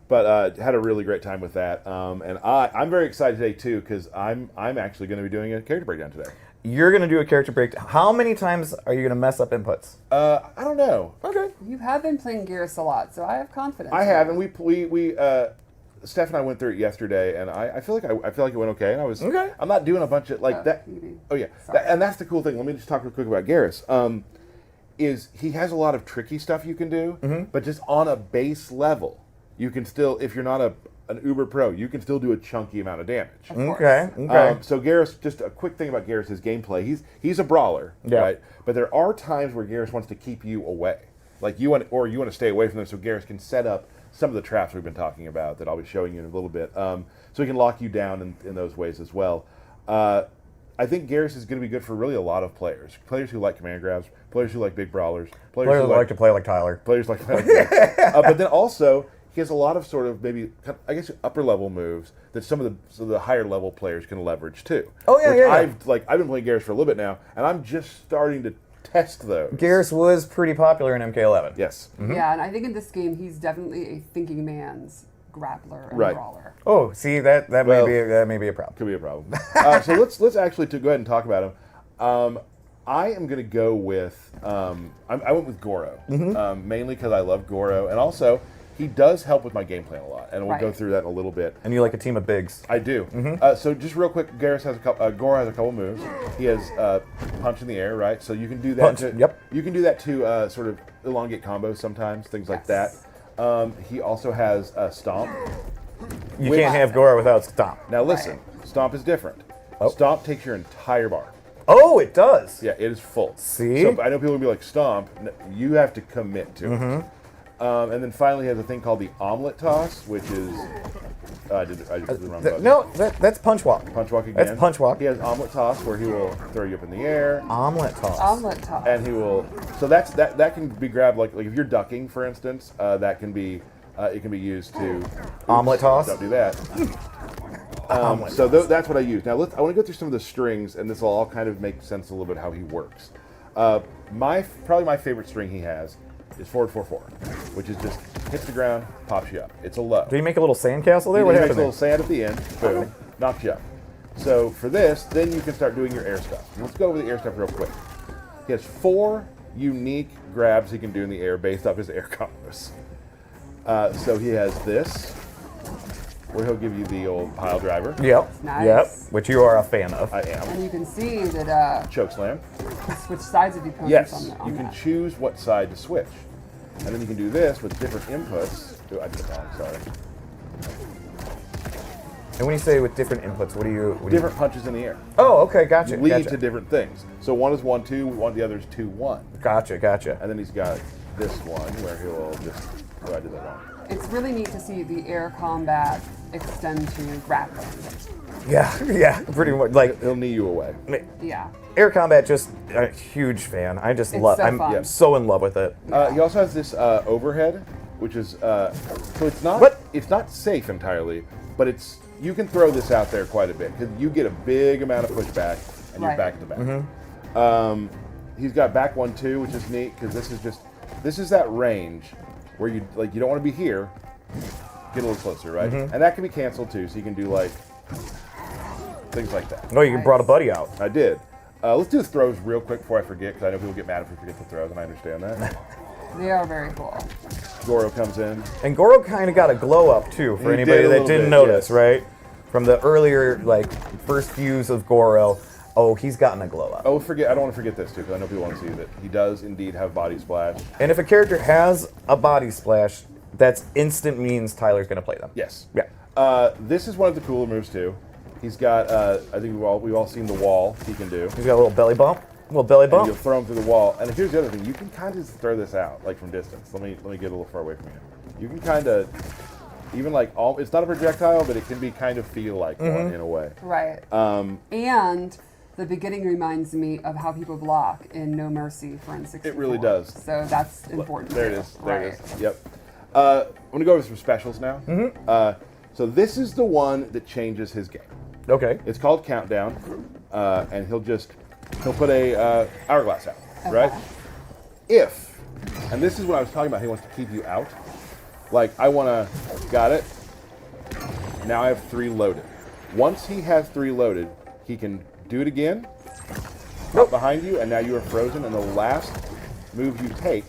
But had a really great time with that. And I'm very excited today, too, because I'm actually going to be doing a character breakdown today. You're going to do a character breakdown. How many times are you going to mess up inputs? I don't know. Okay. You have been playing Geras a lot, so I have confidence. I have, and we Steph and I went through it yesterday, and I feel like it went okay. And I was okay. I'm not doing a bunch of like that. Oh yeah, and that's the cool thing. Let me just talk real quick about Geras. Is he has a lot of tricky stuff you can do, but just on a base level, you can still, if you're not an uber pro, you can still do a chunky amount of damage. Okay. So Geras, just a quick thing about Geras' gameplay. He's a brawler, right? But there are times where Geras wants to keep you away, like you want to stay away from them, so Geras can set up some of the traps we've been talking about that I'll be showing you in a little bit. So he can lock you down in those ways as well. I think Geras is going to be good for really a lot of players. Players who like command grabs, players who like big brawlers, players who like to play like Tyler. Players like Tyler. But then also, he has a lot of sort of maybe, I guess, upper level moves that some of the higher level players can leverage too. Oh yeah, yeah. I've been playing Geras for a little bit now, and I'm just starting to test those. Geras was pretty popular in MK11. Yes. Yeah, and I think in this game he's definitely a thinking man's grappler and brawler. Oh, see that may be a problem. Could be a problem. So let's actually go ahead and talk about him. I am going to go with I went with Goro mainly because I love Goro, and also he does help with my game plan a lot, and we'll go through that in a little bit. And you like a team of bigs? I do. So just real quick, Goro has a couple moves. He has punch in the air, right? So you can do that. You can do that to sort of elongate combos sometimes, things like that. He also has Stomp. You can't have Goro without Stomp. Now listen, Stomp is different. Stomp takes your entire bar. Oh, it does. Yeah, it is full. See? So I know people will be like, Stomp, you have to commit to it. And then finally he has a thing called the omelet toss, which is I did the wrong button. No, that's punch walk. Punch walk again. That's punch walk. He has omelet toss where he will throw you up in the air. Omelet toss. Omelet toss. And he will. So that can be grabbed like if you're ducking, for instance. That can be it can be used to omelet toss. Don't do that. So that's what I use. Now I want to go through some of the strings, and this will all kind of make sense a little bit how he works. Probably my favorite string he has is forward 4-4, which is just hits the ground, pops you up. It's a low. Do you make a little sandcastle there? He What makes happened a little sand at the end, boom, knocks you up. So for this, then you can start doing your air stuff. Let's go over the air stuff real quick. He has 4 unique grabs he can do in the air based off his air combos. So he has this, where he'll give you the old pile driver. Yep. Nice. Yep. Which you are a fan of. I am. And you can see that choke slam. switch sides of the opponents Yes, on you can that. choose what side to switch. And then you can do this with different inputs. Oh, I did it wrong, sorry. And when you say with different inputs, what do you... Different punches in the air. Oh, okay, gotcha. Lead to different things. So one is 1-2, the other is 2-1. Gotcha. And then he's got this one where he'll just... Oh, I did that wrong. It's really neat to see the air combat extend to grappling. Yeah, pretty much. Like, he'll knee you away. Yeah. Air combat, just a huge fan. I just love. So I'm fun. so in love with it. He also has this overhead, which is so it's not it's not safe entirely, but you can throw this out there quite a bit because you get a big amount of pushback and you're back to back. He's got back 1-2, which is neat because this is that range where you don't want to be here, get a little closer, right? And that can be canceled too, so you can do like things like that. Oh, you brought a buddy out. I did. Let's do the throws real quick before I forget, because I know people get mad if we forget the throws, and I understand that. They are very cool. Goro comes in. And Goro kind of got a glow up too, for anybody that didn't notice, right? From the earlier, first views of Goro, he's gotten a glow up. Oh, I don't want to forget this too, because I know people want to see that he does indeed have body splash. And if a character has a body splash, that's instant means Tyler's going to play them. Yes. Yeah. This is one of the cooler moves too. He's got, I think we've all seen the wall he can do. He's got a little belly bump. And you'll throw him through the wall. And here's the other thing: you can kind of throw this out, like from distance. Let me get a little far away from you. You can kind of, even it's not a projectile, but it can be kind of feel like one in a way. Right. And the beginning reminds me of how people block in No Mercy for N64. It really does. So that's important. There it is. There it is. Yep. I'm gonna go over some specials now. So this is the one that changes his game. Okay. It's called Countdown, and he'll put a hourglass out, right? And this is what I was talking about. He wants to keep you out. Like, I want to... Got it. Now I have 3 loaded. Once he has 3 loaded, he can do it again. Nope. Behind you, and now you are frozen, and the last move you take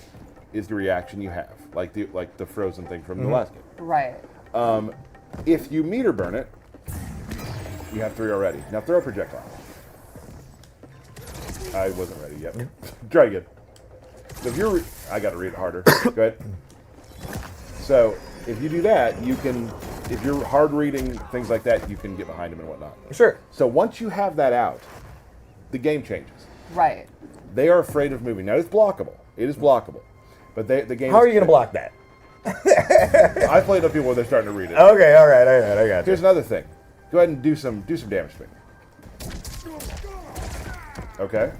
is the reaction you have. Like the frozen thing from the last game. Right. If you meter burn it, you have 3 already. Now throw a projectile. I wasn't ready yet. Try again. So if you're... I got to read it harder. Go ahead. So if you do that, you can... If you're hard reading things like that, you can get behind him and whatnot. Sure. So once you have that out, the game changes. Right. They are afraid of moving. Now it's blockable. It is blockable. But the game... How are you going to block that? I played with people where they're starting to read it. Okay, all right, I got you. Here's another thing. Go ahead and do some damage to me. Okay.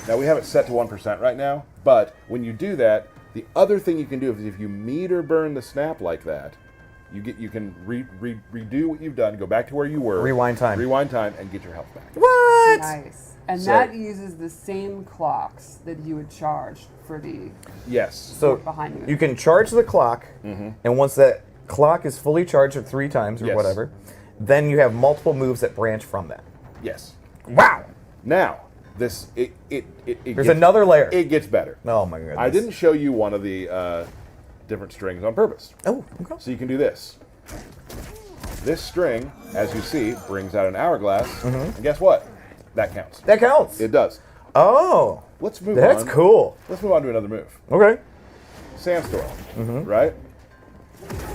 Now we have it set to 1% right now, but when you do that, the other thing you can do is if you meter burn the snap like that, you can redo what you've done, go back to where you were. Rewind time, and get your health back. What? Nice. And that uses the same clocks that you would charge for the So behind you. You can charge the clock, and once that clock is fully charged at 3 times or whatever, then you have multiple moves that branch from that. Yes. Wow. Now, there's another layer. It gets better. Oh my goodness. I didn't show you one of the different strings on purpose. Oh, okay. So you can do this. This string, as you see, brings out an hourglass, and guess what? That counts. That counts. It does. Oh. Let's move on. That's cool. Let's move on to another move. Okay. Sandstorm, right?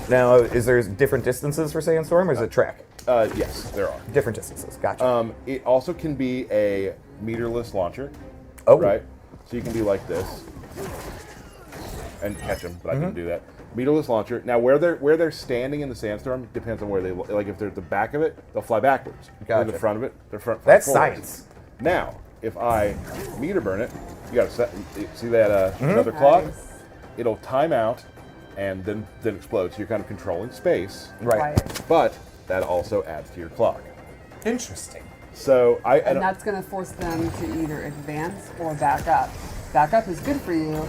Now, is there different distances for Sandstorm, or is it track? Yes, there are. Different distances. Gotcha. It also can be a meterless launcher. Oh. Right? So you can do like this and catch them, but I didn't do that. Meterless launcher. Now, where they're standing in the sandstorm depends on where they like. If they're at the back of it, they'll fly backwards. Gotcha. If they're the front of it, they're front. That's forwards. science. Now, if I meter burn it, you got to set. See that another clock? Nice. It'll time out and then explode. So you're kind of controlling space. Right. But that also adds to your clock. Interesting. So and that's going to force them to either advance or back up. Back up is good for you.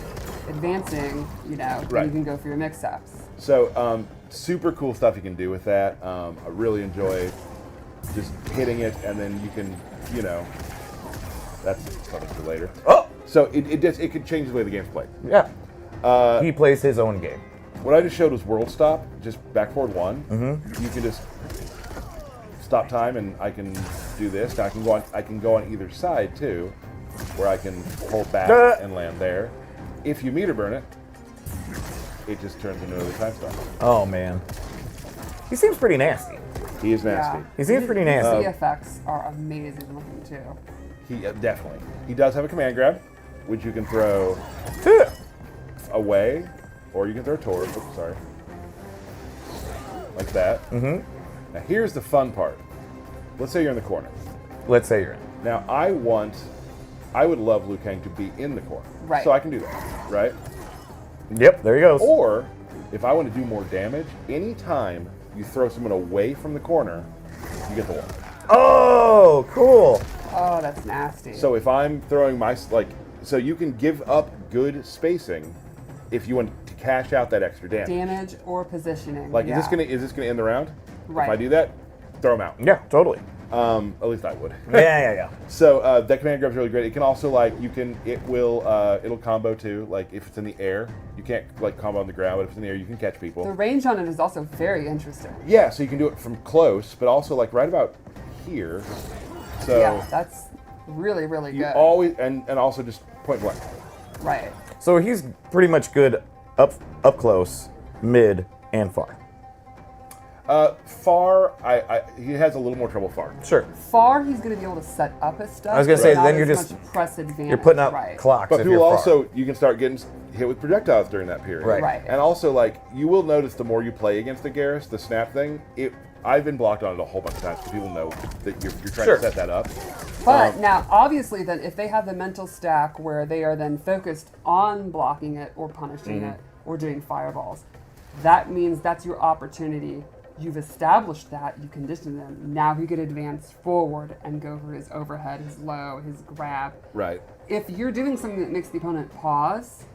Advancing, then you can go for your mix-ups. So super cool stuff you can do with that. I really enjoy just hitting it, and then you can, that's something for later. Oh! So it could change the way the game's played. Yeah. He plays his own game. What I just showed was world stop, just back forward 1. You can just stop time, and I can do this. Now I can go on either side too, where I can hold back and land there. If you meter burn it, it just turns into another time stop. Oh man, he seems pretty nasty. He is nasty. Yeah. He seems pretty nasty. The effects are amazing looking too. He definitely. He does have a command grab, which you can throw away, or you can throw toward. Oops, sorry. Like that. Now here's the fun part. Let's say you're in the corner. Let's say you're in. Now I would love Liu Kang to be in the corner. Right. So I can do that, right? Yep, there he goes. Or, if I want to do more damage, anytime you throw someone away from the corner, you get the one. Oh, cool. Oh, that's nasty. So if I'm throwing so you can give up good spacing if you want to cash out that extra damage. Damage or positioning. Like, is this gonna end the round? Right. If I do that, throw them out. Yeah, totally. At least I would. Yeah. So that command grab is really great. It can also it'll combo too. Like if it's in the air, you can't combo on the ground, but if it's in the air, you can catch people. The range on it is also very interesting. Yeah, so you can do it from close, but also right about here. So yeah, that's really, really you good. always and also just point blank. Right. So he's pretty much good up close, mid, and far. Far, he has a little more trouble far. Sure. Far, he's going to be able to set up his stuff. I was gonna say, not then you're as just- much press advantage. You're putting up right. clocks. But if people you're also, you can start getting hit with projectiles during that period. Right. Right. And also, you will notice the more you play against the Geras, the snap thing, I've been blocked on it a whole bunch of times because people know that you're trying Sure. to set that up. But now, obviously, then if they have the mental stack where they are then focused on blocking it or punishing it or doing fireballs, that means that's your opportunity. You've established that, you conditioned them. Now he could advance forward and go for his overhead, his low, his grab. Right. If you're doing something that makes the opponent pause,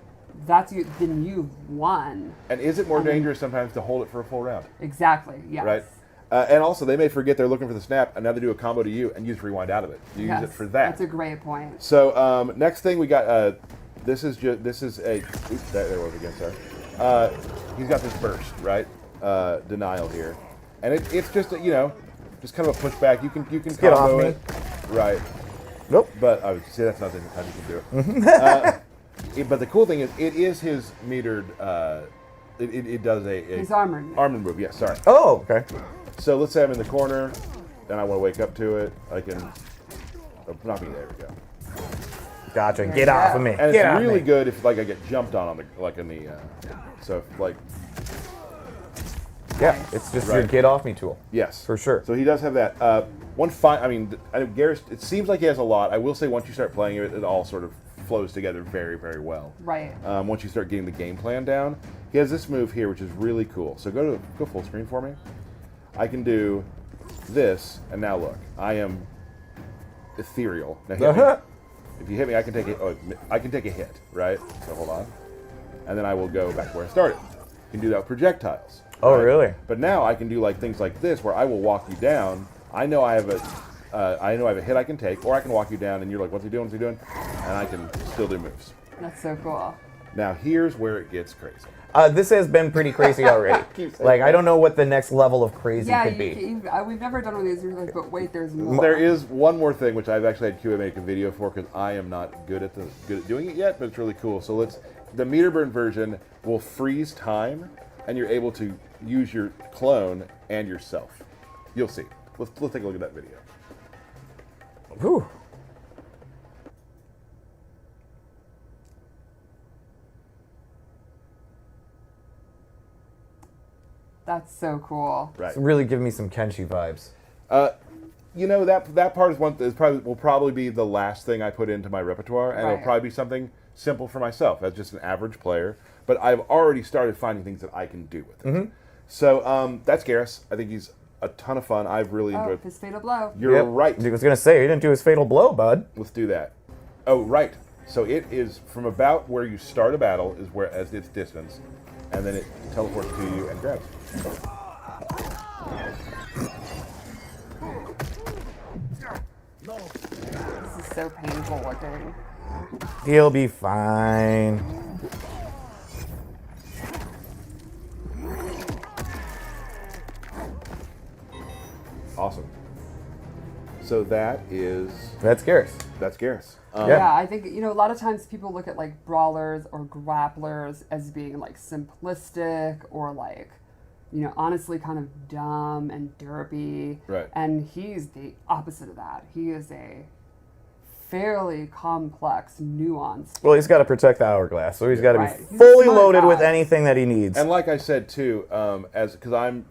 that's you. Then you've won. And is it more dangerous sometimes to hold it for a full round? Exactly. Yes. Right. And also, they may forget they're looking for the snap, and now they do a combo to you, and you just rewind out of it. You use it for that. That's a great point. So next thing we got. This is a. Oops, there was again. Sorry. He's got this burst, right? Denial here, and it's just just kind of a pushback. You can get off combo me. it, right? Nope. But I would say that's not the time you can do it. But the cool thing is, it is his metered. It does his armored move. Yes, sorry. Oh, okay. So let's say I'm in the corner, and I want to wake up to it. I can. Oh, not me. There we go. Gotcha. Get off of me. And Get it's off really me. good if I get jumped on the so like. Yeah, it's just your get off me tool. Yes, for sure. So he does have that. Geras. It seems like he has a lot. I will say once you start playing it all sort of flows together very, very well. Right. Once you start getting the game plan down, he has this move here, which is really cool. So go full screen for me. I can do this, and now look, I am ethereal. Now hit me. If you hit me, I can take it. I can take a hit, right? So hold on, and then I will go back where I started. You can do that with projectiles. Oh, right? really? But now I can do things like this, where I will walk you down. I know I have a hit I can take, or I can walk you down, and you're like, "What's he doing? What's he doing?" And I can still do moves. That's so cool. Now here's where it gets crazy. This has been pretty crazy already. I don't know what the next level of crazy could be. We've never done one of these. You're like, but wait, there's more. There is one more thing which I've actually had QA make a video for because I am not good at doing it yet, but it's really cool. So the meter burn version will freeze time, and you're able to use your clone and yourself. You'll see. Let's take a look at that video. Whew. That's so cool. Right. It's really giving me some Kenshi vibes. That part will probably be the last thing I put into my repertoire, and it'll probably be something simple for myself as just an average player. But I've already started finding things that I can do with it. Mm-hmm. So that's Geras. I think he's a ton of fun. I've really enjoyed. His fatal blow. You're right. I was gonna say he didn't do his fatal blow, bud. Let's do that. Oh, right. So it is from about where you start a battle is where as its distance, and then it teleports to you and grabs. This is so painful looking. He'll be fine. Awesome. So that's Geras. That's Geras. Yeah, I think a lot of times people look at brawlers or grapplers as being simplistic or honestly kind of dumb and derpy. Right. And he's the opposite of that. He is a fairly complex, nuanced. Well, he's got to protect the hourglass, so he's got to be He's fully a smart loaded guy. with anything that he needs. And like I said too, because I'm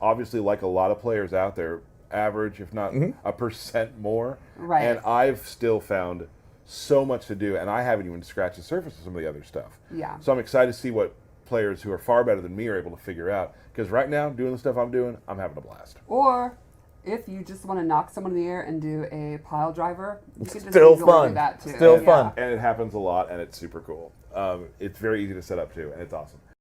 obviously like a lot of players out there, average if not a percent more. Right. And I've still found so much to do, and I haven't even scratched the surface of some of the other stuff. Yeah. So I'm excited to see what players who are far better than me are able to figure out. Because right now, doing the stuff I'm doing, I'm having a blast. Or if you just want to knock someone in the air and do a pile driver, you can just Still easily fun. do that too. Still fun. And it happens a lot, and it's super cool. It's very easy to set up too, and it's awesome.